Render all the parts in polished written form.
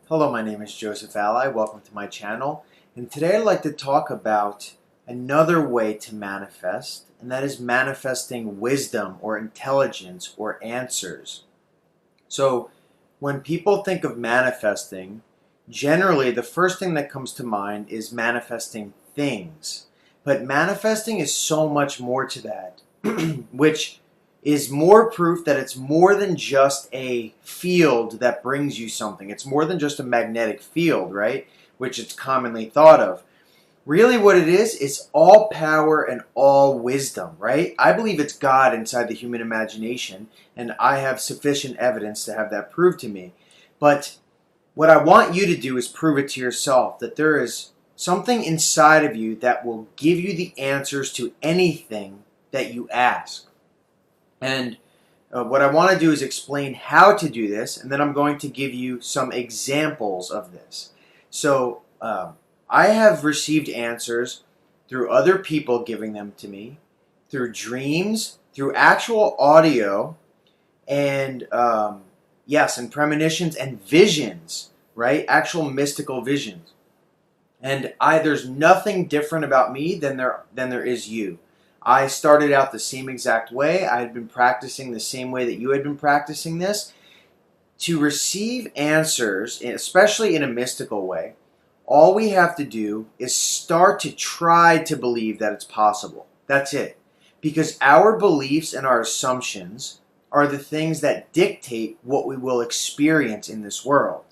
Hello, my name is Joseph Alai. Welcome to my channel. And today I'd like to talk about another way to manifest, and that is manifesting wisdom or intelligence or answers. So, when people think of manifesting, generally the first thing that comes to mind is manifesting things. But manifesting is so much more to that, which is more proof that it's more than just a field that brings you something. It's more than just a magnetic field, right? Which it's commonly thought of. Really what it is all power and all wisdom, right? I believe it's God inside the human imagination, and I have sufficient evidence to have that proved to me. But what I want you to do is prove it to yourself, that there is something inside of you that will give you the answers to anything that you ask. And what I want to do is explain how to do this, and then I'm going to give you some examples of this. So I have received answers through other people giving them to me, through dreams, through actual audio, and yes, and premonitions and visions, right? Actual mystical visions. And there's nothing different about me than there is you. I started out the same exact way. I had been practicing the same way that you had been practicing this. To receive answers, especially in a mystical way, all we have to do is start to try to believe that it's possible. That's it. Because our beliefs and our assumptions are the things that dictate what we will experience in this world.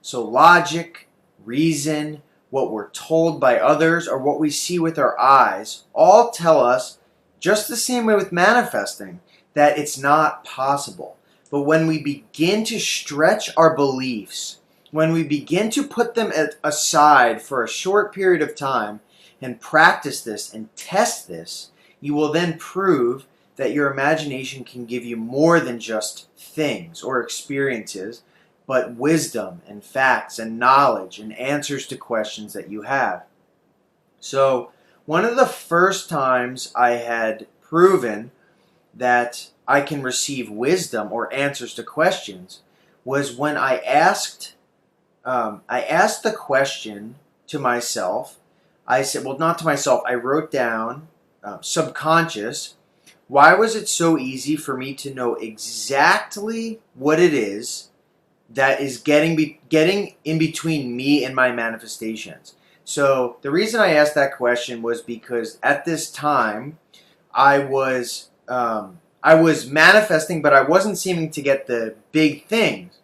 So logic, reason, what we're told by others, or what we see with our eyes, all tell us, just the same way with manifesting, that it's not possible. But when we begin to stretch our beliefs, when we begin to put them aside for a short period of time and practice this and test this, you will then prove that your imagination can give you more than just things or experiences, but wisdom and facts and knowledge and answers to questions that you have. So, one of the first times I had proven that I can receive wisdom or answers to questions was when I asked the question to myself. I said, well, not to myself, I wrote down subconscious, why was it so easy for me to know exactly what it is that is getting in between me and my manifestations? So the reason I asked that question was because at this time I was manifesting, but I wasn't seeming to get the big things.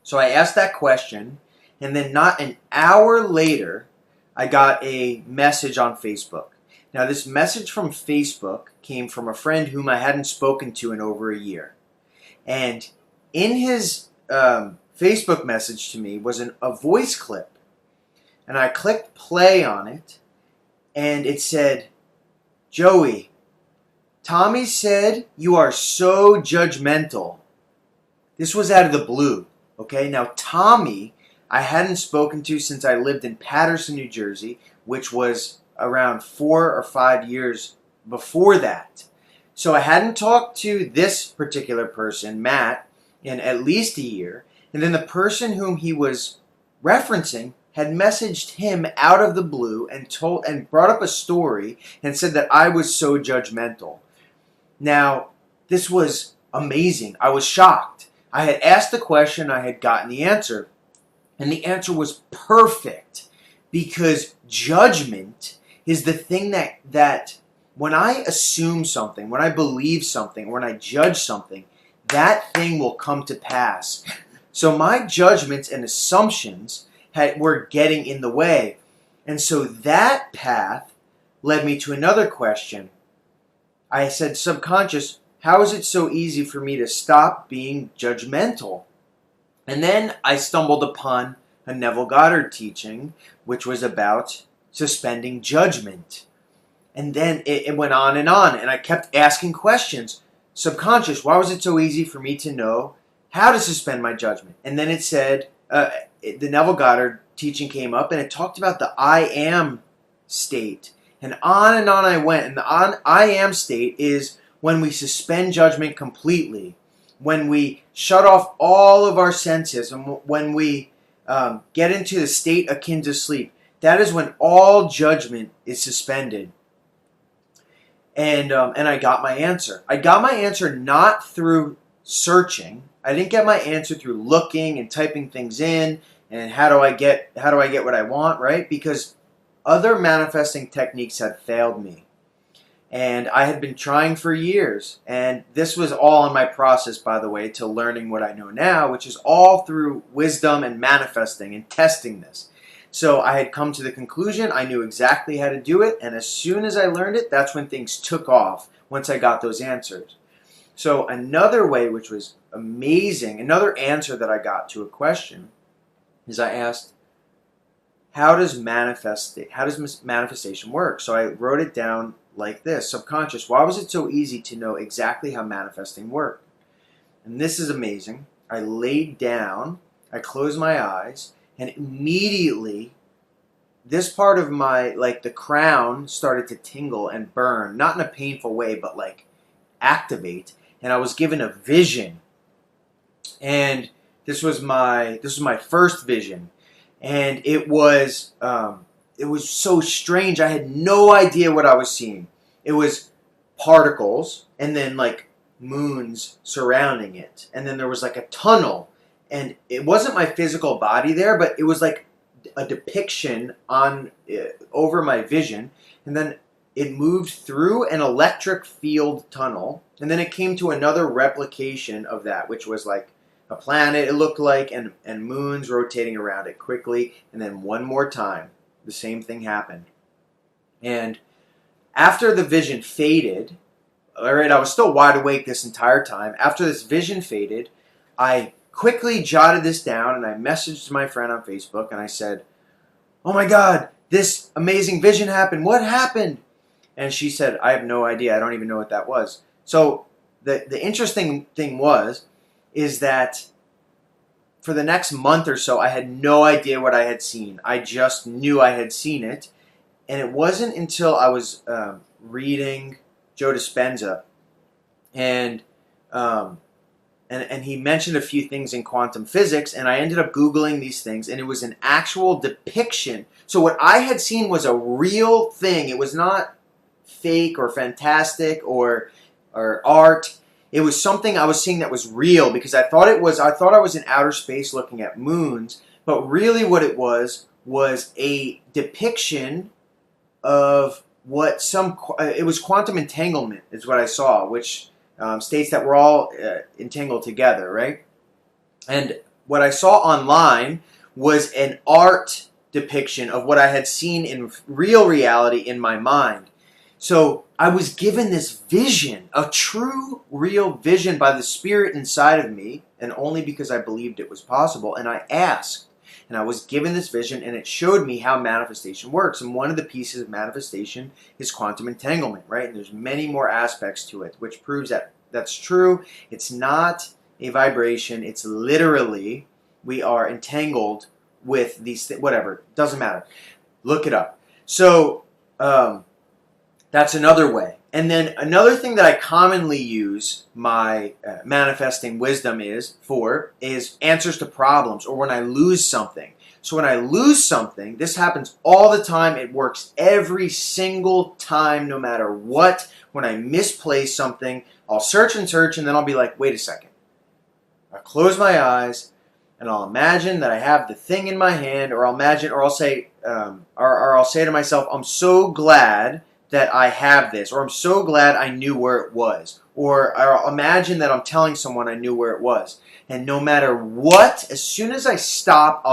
So I asked that question, and then not an hour later, I got a message on Facebook. Now this message from Facebook came from a friend whom I hadn't spoken to in over a year. And in his Facebook message to me was a voice clip. And I clicked play on it, and it said, Joey, Tommy said you are so judgmental. This was out of the blue, okay? Now, Tommy, I hadn't spoken to since I lived in Paterson, New Jersey, which was around 4 or 5 years before that. So I hadn't talked to this particular person, Matt, in at least a year. And then the person whom he was referencing had messaged him out of the blue and brought up a story and said that I was so judgmental. Now, this was amazing. I was shocked. I had asked the question, I had gotten the answer, and the answer was perfect, because judgment is the thing that when I assume something, when I believe something, when I judge something, that thing will come to pass. So my judgments and assumptions were getting in the way. And so that path led me to another question. I said, subconscious, how is it so easy for me to stop being judgmental? And then I stumbled upon a Neville Goddard teaching, which was about suspending judgment. And then it went on, and I kept asking questions. Subconscious, why was it so easy for me to know how to suspend my judgment? And then it said, the Neville Goddard teaching came up, and it talked about the I am state. And on I went. And the I am state is when we suspend judgment completely, when we shut off all of our senses, and when we get into the state akin to sleep. That is when all judgment is suspended. And I got my answer. I got my answer not through searching. I didn't get my answer through looking and typing things in and how do I get what I want, right? Because other manifesting techniques had failed me. And I had been trying for years. And this was all in my process, by the way, to learning what I know now, which is all through wisdom and manifesting and testing this. So I had come to the conclusion, I knew exactly how to do it, and as soon as I learned it, that's when things took off, once I got those answers. So another way, which was amazing, another answer that I got to a question, is I asked, how does manifestation work? So I wrote it down like this, subconscious. Why was it so easy to know exactly how manifesting worked? And this is amazing. I laid down, I closed my eyes, and immediately, this part of my, like the crown started to tingle and burn, not in a painful way, but like activate. And I was given a vision. And this was my first vision. And it was so strange. I had no idea what I was seeing. It was particles and then like moons surrounding it. And then there was like a tunnel. And it wasn't my physical body there, but it was like a depiction on over my vision. And then it moved through an electric field tunnel. And then it came to another replication of that, which was like a planet, it looked like, and moons rotating around it quickly. And then one more time, the same thing happened. And after the vision faded, all right, I was still wide awake this entire time. After this vision faded, I quickly jotted this down and I messaged my friend on Facebook and I said, oh my God, this amazing vision happened. What happened? And she said, I have no idea. I don't even know what that was. So the interesting thing is that for the next month or so, I had no idea what I had seen. I just knew I had seen it. And it wasn't until I was reading Joe Dispenza and he mentioned a few things in quantum physics, and I ended up Googling these things, and it was an actual depiction. So what I had seen was a real thing. It was not fake or fantastic or art. It was something I was seeing that was real because I thought I was in outer space looking at moons, but really what it was a depiction of it was quantum entanglement is what I saw, which states that we're all entangled together, right? And what I saw online was an art depiction of what I had seen in real reality in my mind. So I was given this vision, a true, real vision by the spirit inside of me, and only because I believed it was possible. And I asked, and I was given this vision, and it showed me how manifestation works. And one of the pieces of manifestation is quantum entanglement, right? And there's many more aspects to it, which proves that that's true. It's not a vibration. It's literally, we are entangled with these things, whatever. Doesn't matter. Look it up. So that's another way. And then another thing that I commonly use my manifesting wisdom is answers to problems, or when I lose something. So when I lose something, this happens all the time. It works every single time, no matter what. When I misplace something, I'll search and search, and then I'll be like, wait a second. I'll close my eyes, and I'll imagine that I have the thing in my hand, or I'll say to myself, I'm so glad that I have this, or I'm so glad I knew where it was, or I'll imagine that I'm telling someone I knew where it was. And no matter what, as soon as I stop,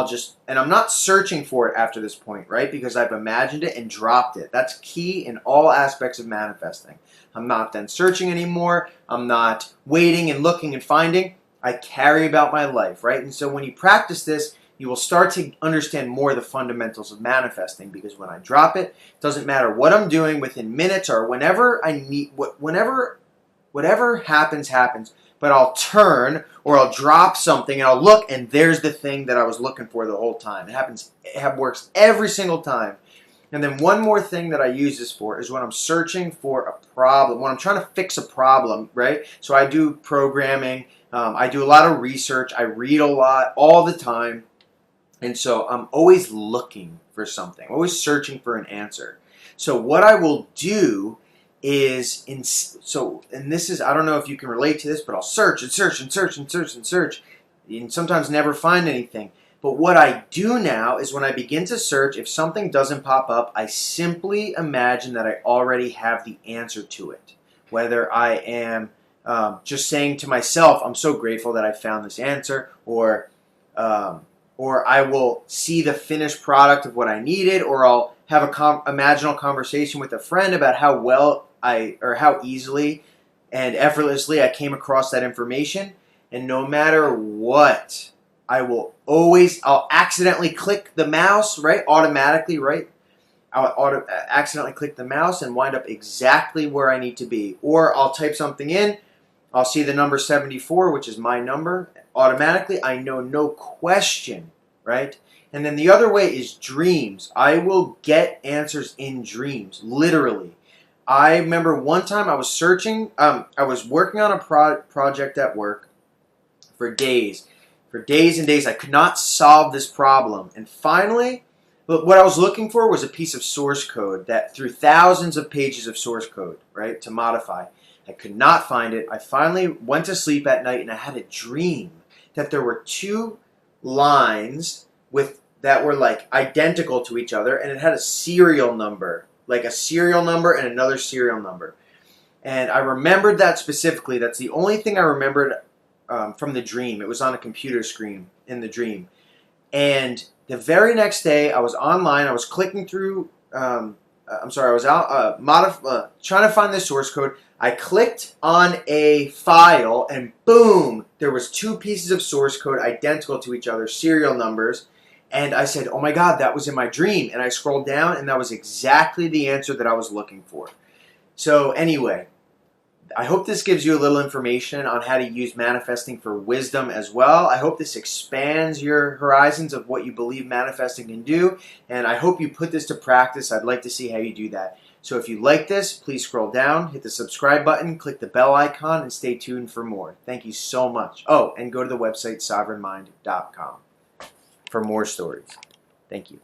and I'm not searching for it after this point, right? Because I've imagined it and dropped it. That's key in all aspects of manifesting. I'm not then searching anymore. I'm not waiting and looking and finding. I carry about my life, right? And so when you practice this, you will start to understand more the fundamentals of manifesting, because when I drop it, it doesn't matter what I'm doing within minutes or whenever I need, whatever happens, but I'll turn or I'll drop something and I'll look, and there's the thing that I was looking for the whole time. It works every single time. And then one more thing that I use this for is when I'm searching for a problem, when I'm trying to fix a problem, right? So I do programming, I do a lot of research, I read a lot all the time. And so I'm always looking for something, always searching for an answer. So what I will do is, and this is, I don't know if you can relate to this, but I'll search and search and search and search and search and sometimes never find anything. But what I do now is when I begin to search, if something doesn't pop up, I simply imagine that I already have the answer to it. Whether I am just saying to myself, I'm so grateful that I found this answer, or I will see the finished product of what I needed, or I'll have a imaginal conversation with a friend about how well or how easily and effortlessly I came across that information. And no matter what, I'll accidentally click the mouse, right? Automatically, right? I'll accidentally click the mouse and wind up exactly where I need to be. Or I'll type something in, I'll see the number 74, which is my number. Automatically, I know, no question, right? And then the other way is dreams. I will get answers in dreams, literally. I remember one time I was searching, I was working on a project at work for days. For days and days, I could not solve this problem. And finally, what I was looking for was a piece of source code that through thousands of pages of source code, right, to modify. I could not find it. I finally went to sleep at night and I had a dream that there were two lines that were like identical to each other, and it had a serial number, like a serial number and another serial number. And I remembered that specifically. That's the only thing I remembered from the dream. It was on a computer screen in the dream. And the very next day, I was online. I was clicking through. I was out trying to find the source code. I clicked on a file, and boom, there was two pieces of source code identical to each other, serial numbers. And I said, oh my God, that was in my dream. And I scrolled down, and that was exactly the answer that I was looking for. So anyway, I hope this gives you a little information on how to use manifesting for wisdom as well. I hope this expands your horizons of what you believe manifesting can do. And I hope you put this to practice. I'd like to see how you do that. So if you like this, please scroll down, hit the subscribe button, click the bell icon, and stay tuned for more. Thank you so much. Oh, and go to the website sovereignmind.com for more stories. Thank you.